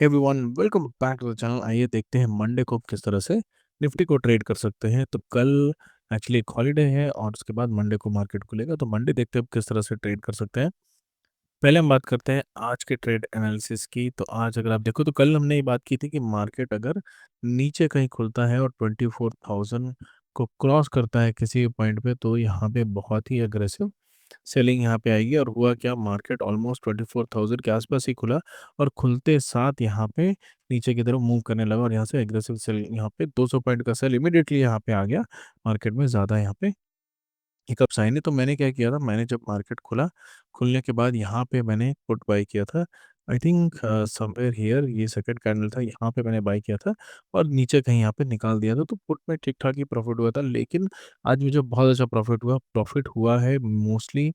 Everyone welcome back to the channel. आइए देखते हैं मंडे को किस तरह से निफ्टी को ट्रेड कर सकते हैं। तो कल एक्चुअली एक हॉलीडे है और उसके बाद मंडे को मार्केट खुलेगा, तो मंडे देखते हैं अब किस तरह से ट्रेड कर सकते हैं। पहले हम बात करते हैं आज के ट्रेड एनालिसिस की। तो आज अगर आप देखो तो कल हमने ये बात की थी कि मार्केट अगर नीचे कहीं खुलता है और 24,000 को क्रॉस करता है किसी पॉइंट पे, तो यहाँ पे बहुत ही अग्रेसिव सेलिंग यहाँ पे आएगी। और हुआ क्या, मार्केट ऑलमोस्ट 24,000 के आसपास ही खुला और खुलते साथ यहाँ पे नीचे की तरफ मूव करने लगा और यहाँ से एग्रेसिव सेल, यहाँ पे 200 पॉइंट का सेल इमीडिएटली यहाँ पे आ गया। मार्केट में ज़्यादा यहाँ पे हिकअप्स आए नहीं, तो मैंने क्या किया था, मैंने जब मार्केट खुला, खुलने के बाद यहाँ पे मैंने पुट बाई किया था। आई थिंक समवेयर हियर ये सेकंड कैंडल था, यहाँ पे मैंने बाई किया था और नीचे कहीं यहाँ पे निकाल दिया था। तो पुट में ठीक ठाक ही प्रॉफिट हुआ था, लेकिन आज मुझे बहुत अच्छा प्रॉफिट हुआ है मोस्टली।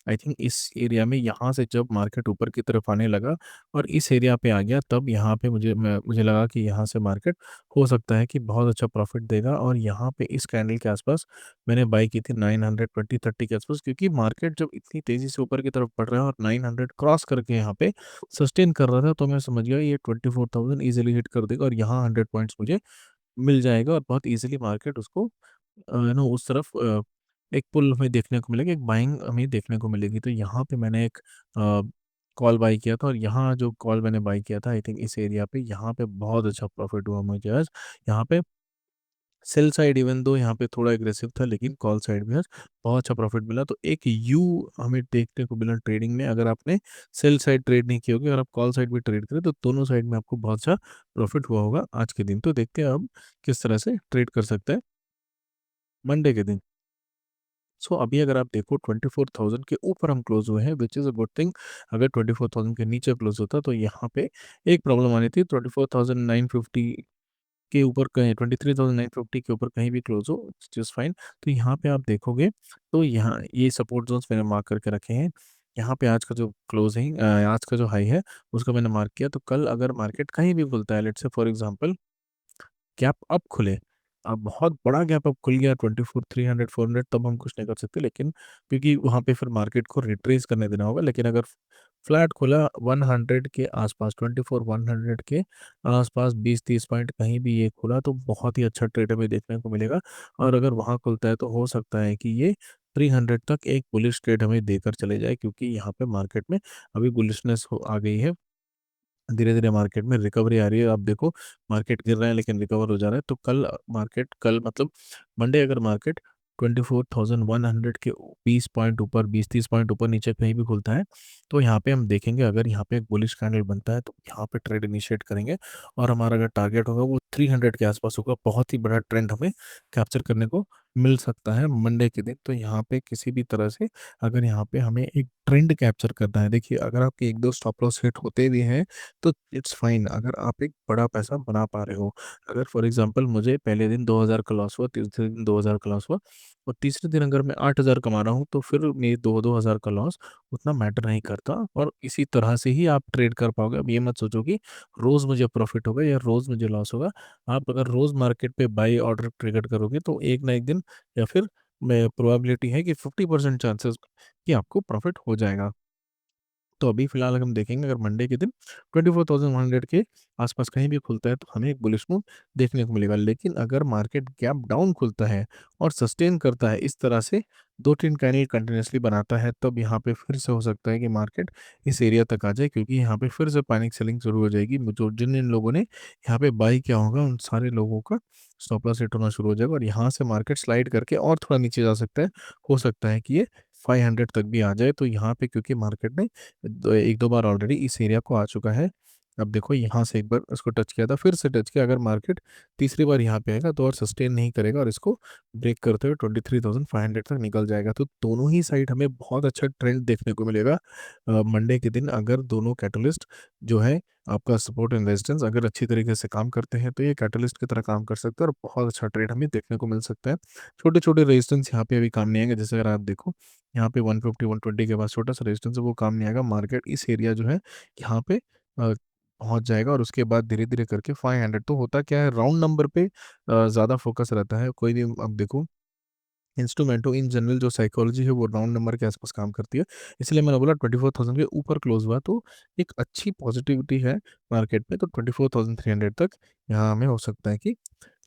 आई थिंक इस एरिया में यहाँ से जब मार्केट ऊपर की तरफ आने लगा और इस एरिया पे आ गया, तब यहाँ पे मुझे लगा कि यहाँ से मार्केट हो सकता है कि बहुत अच्छा प्रॉफिट देगा। और यहाँ पे इस कैंडल के आसपास मैंने बाई की थी 920-30 के आसपास, क्योंकि मार्केट जब इतनी तेजी से ऊपर की तरफ बढ़ रहा है और 900 क्रॉस करके यहाँ पे सस्टेन कर रहा था, तो मैं समझ गया ये 24,000 इजीली हिट कर देगा और यहाँ 100 पॉइंट्स मुझे मिल जाएगा और बहुत इजीली मार्केट उसको उस तरफ एक पुल हमें देखने को मिलेगा, एक बाइंग हमें देखने को मिलेगी। तो यहाँ पे मैंने एक कॉल बाई किया था और यहाँ जो कॉल मैंने बाई किया था, आई थिंक इस एरिया पे यहाँ पे बहुत अच्छा प्रॉफिट हुआ मुझे आज। यहाँ पे सेल साइड इवन दो यहाँ पे थोड़ा एग्रेसिव था, लेकिन कॉल साइड में आज बहुत अच्छा प्रॉफिट मिला। तो एक यू हमें देखने को मिला ट्रेडिंग में। अगर आपने सेल साइड ट्रेड नहीं की होगी, अगर आप कॉल साइड भी ट्रेड करें, तो दोनों साइड में आपको बहुत अच्छा प्रॉफिट हुआ होगा आज के दिन। तो देखते हैं अब किस तरह से ट्रेड कर सकते हैं मंडे के दिन। सो अभी अगर आप देखो 24,000 के ऊपर हम क्लोज हुए हैं, which is a good thing. अगर 24,000 के नीचे क्लोज होता तो यहाँ पे एक प्रॉब्लम आनी थी। 24,950 के ऊपर कहीं 23,950 के ऊपर कहीं भी क्लोज हो, जस्ट फाइन। तो यहाँ पे आप देखोगे तो यहाँ ये सपोर्ट जोन्स मैंने मार्क करके रखे हैं। यहाँ पे आज का जो क्लोज है, आज का जो हाई है, उसको मैंने मार्क किया। तो कल अगर मार्केट कहीं भी खुलता है, let's say for example gap up खुले, अब बहुत बड़ा गैप अप खुल गया 24,300 400, तब हम कुछ नहीं कर सकते, लेकिन क्योंकि वहाँ पे फिर मार्केट को रिट्रेस करने देना होगा। लेकिन अगर फ्लैट खुला 100 के आसपास, 24,100 के आसपास 20-30 पॉइंट कहीं भी ये खुला, तो बहुत ही अच्छा ट्रेड हमें देखने को मिलेगा। और अगर वहाँ खुलता है तो हो सकता है कि ये 300 तक एक बुलिश ट्रेड हमें देकर चले जाए, क्योंकि यहाँ पे मार्केट में अभी बुलिशनेस आ गई है। धीरे-धीरे मार्केट में रिकवरी आ रही है। आप देखो मार्केट गिर रहा है लेकिन रिकवर हो जा रहा है। तो कल मतलब मंडे अगर मार्केट 24,100 के 20 पॉइंट ऊपर, 20-30 पॉइंट ऊपर नीचे कहीं भी खुलता है, तो यहाँ पे हम देखेंगे, अगर यहाँ पे एक बुलिश कैंडल बनता है तो यहाँ पे ट्रेड इनिशिएट करेंगे और हमारा अगर टारगेट होगा वो 300 के आसपास होगा। बहुत ही बड़ा ट्रेंड हमें कैप्चर करने को मिल सकता है मंडे के दिन। तो यहाँ पे किसी भी तरह से अगर यहाँ पे हमें एक ट्रेंड कैप्चर करना है, देखिए अगर आपके 1-2 स्टॉप लॉस हिट होते भी हैं तो इट्स फाइन, अगर आप एक बड़ा पैसा बना पा रहे हो। अगर फॉर एग्जांपल मुझे पहले दिन 2,000 का लॉस हुआ, तीसरे दिन 2,000 का लॉस हुआ और तीसरे दिन अगर मैं 8,000 कमा रहा हूँ, तो फिर मेरे 2,000 का लॉस उतना मैटर नहीं करता और इसी तरह से ही आप ट्रेड कर पाओगे। अब ये मत सोचो कि रोज़ मुझे प्रॉफिट होगा या रोज़ मुझे लॉस होगा। आप अगर रोज़ मार्केट पे बाई ऑर्डर ट्रिगर करोगे, तो एक ना एक दिन या फिर मैं प्रोबेबिलिटी है कि 50% चांसेस कि आपको प्रॉफिट हो जाएगा। तो अभी फिलहाल अगर हम देखेंगे, अगर मंडे के दिन 24,100 के आसपास कहीं भी खुलता है, तो हमें एक बुलिश मूव देखने को मिलेगा। लेकिन अगर मार्केट गैप डाउन खुलता है और सस्टेन करता है इस तरह से 2-3 कैंडल कंटिन्यूअसली बनाता है, तब यहाँ पे फिर से हो सकता है कि मार्केट इस एरिया तक आ जाए, क्योंकि यहाँ पे फिर से पैनिक सेलिंग शुरू हो जाएगी। जो जिन जिन लोगों ने यहाँ पे बाई किया होगा, उन सारे लोगों का स्टॉप लॉस हिट होना शुरू हो जाएगा और यहाँ से मार्केट स्लाइड करके और थोड़ा नीचे जा सकता है। हो सकता है कि ये 500 तक भी आ जाए। तो यहाँ पे क्योंकि मार्केट ने 1-2 बार ऑलरेडी इस एरिया को आ चुका है। अब देखो यहाँ से एक बार इसको टच किया था, फिर से टच किया। अगर मार्केट तीसरी बार यहाँ पे आएगा तो और सस्टेन नहीं करेगा और इसको ब्रेक करते हुए 23,500 तक निकल जाएगा। तो दोनों ही साइड हमें बहुत अच्छा ट्रेंड देखने को मिलेगा मंडे के दिन। अगर दोनों कैटलिस्ट जो है, आपका सपोर्ट एंड रेजिस्टेंस अगर अच्छी तरीके से काम करते हैं, तो ये कैटलिस्ट की तरह काम कर सकते हैं और बहुत अच्छा ट्रेड हमें देखने को मिल सकता है। छोटे छोटे रेजिस्टेंस यहाँ पे अभी काम नहीं आएंगे। जैसे अगर आप देखो यहाँ पे 150-120 के बाद छोटा सा रेजिस्टेंस है, वो काम नहीं आएगा। मार्केट इस एरिया जो है यहाँ पे पहुंच जाएगा और उसके बाद धीरे धीरे करके 500। तो होता क्या है, राउंड नंबर पे ज़्यादा फोकस रहता है। कोई भी अब देखो इंस्ट्रूमेंटो इन जनरल जो साइकोलॉजी है वो राउंड नंबर के आसपास काम करती है। इसलिए मैंने बोला 24,000 के ऊपर क्लोज हुआ तो एक अच्छी पॉजिटिविटी है मार्केट में, तो 24,300 तक यहाँ हमें हो सकता है कि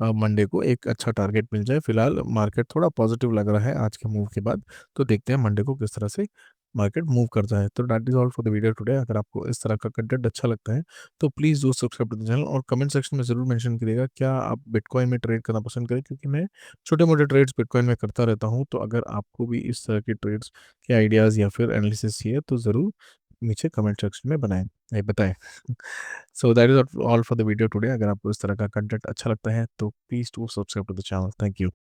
मंडे को एक अच्छा टारगेट मिल जाए। फिलहाल मार्केट थोड़ा पॉजिटिव लग रहा है आज के मूव के बाद, तो देखते हैं मंडे को किस तरह से मार्केट मूव करता है। तो that is all for the video today. अगर आपको इस तरह का कंटेंट अच्छा लगता है तो please do subscribe to the channel, और कमेंट सेक्शन में ज़रूर मेंशन करिएगा क्या आप बिटकॉइन में ट्रेड करना पसंद करें, क्योंकि मैं छोटे-मोटे ट्रेड्स बिटकॉइन में करता रहता हूँ। तो अगर आपको भी इस तरह की ट्रेड्स के आइडियाज़ या फिर एनालिसिस चाहिए तो ज़रूर नीचे कमेंट सेक्शन में बताएँ। So that is all for the video today. अगर आपको इस तरह का कंटेंट अच्छा लगता है तो please do subscribe to the channel. Thank you.